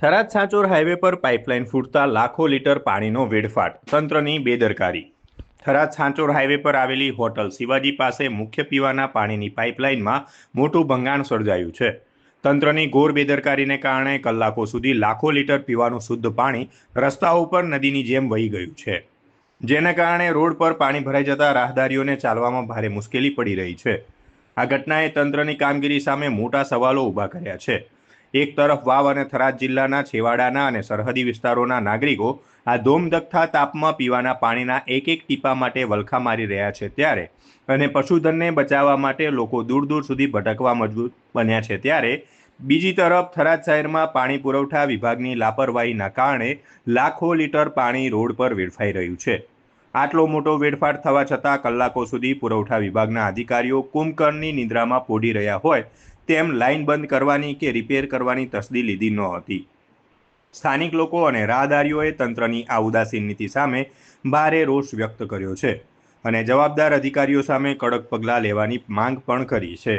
Tharad Sanchore highway પર pipeline ફૂટતા લાખો litre પાણીનો વેડફાટ, તંત્રની બેદરકારી। થરાદ સાંચોર હાઈવે પર આવેલી હોટલ શિવાજી પાસે મુખ્ય પીવાના પાણીની પાઇપલાઇનમાં મોટું ભંગાણ સર્જાયું છે। તંત્રની ઘોર બેદરકારીને કારણે કલાકો સુધી લાખો લીટર પીવાનું શુદ્ધ પાણી રસ્તાઓ પર નદીની જેમ વહી ગયું છે, જેના કારણે રોડ પર પાણી ભરાઈ જતા રાહદારીઓને ચાલવામાં ભારે મુશ્કેલી પડી રહી છે। આ ઘટનાએ તંત્રની કામગીરી સામે મોટા સવાલો ઊભા કર્યા છે। એક તરફ વાવ અને થરાદ જિલ્લાના છેવાડાના અને સરહદી વિસ્તારોના નાગરિકો આ ધોમધખતા તાપમાં પીવાના પાણીના એક એક ટીપા માટે વલખા મારી રહ્યા છે, ત્યારે અને પશુધનને બચાવવા માટે લોકો દૂર દૂર સુધી ભટકવા મજબૂર બન્યા છે, ત્યારે બીજી તરફ થરાદ શહેરમાં પાણી પુરવઠા વિભાગની લાપરવાહીના કારણે લાખો લીટર પાણી રોડ પર વેડફાઈ રહ્યું છે। આટલો મોટો વેડફાટ થવા છતાં કલાકો સુધી પુરવઠા વિભાગના અધિકારીઓ કુંભકર્ણની નિદ્રામાં પોઢી રહ્યા હોય તેમ લાઇન બંધ કરવાની કે રિપેર કરવાની તસદી લીધી નહોતી। સ્થાનિક લોકો અને રાહદારીઓએ તંત્રની આ ઉદાસીન નીતિ સામે ભારે રોષ વ્યક્ત કર્યો છે અને જવાબદાર અધિકારીઓ સામે કડક પગલાં લેવાની માંગ પણ કરી છે।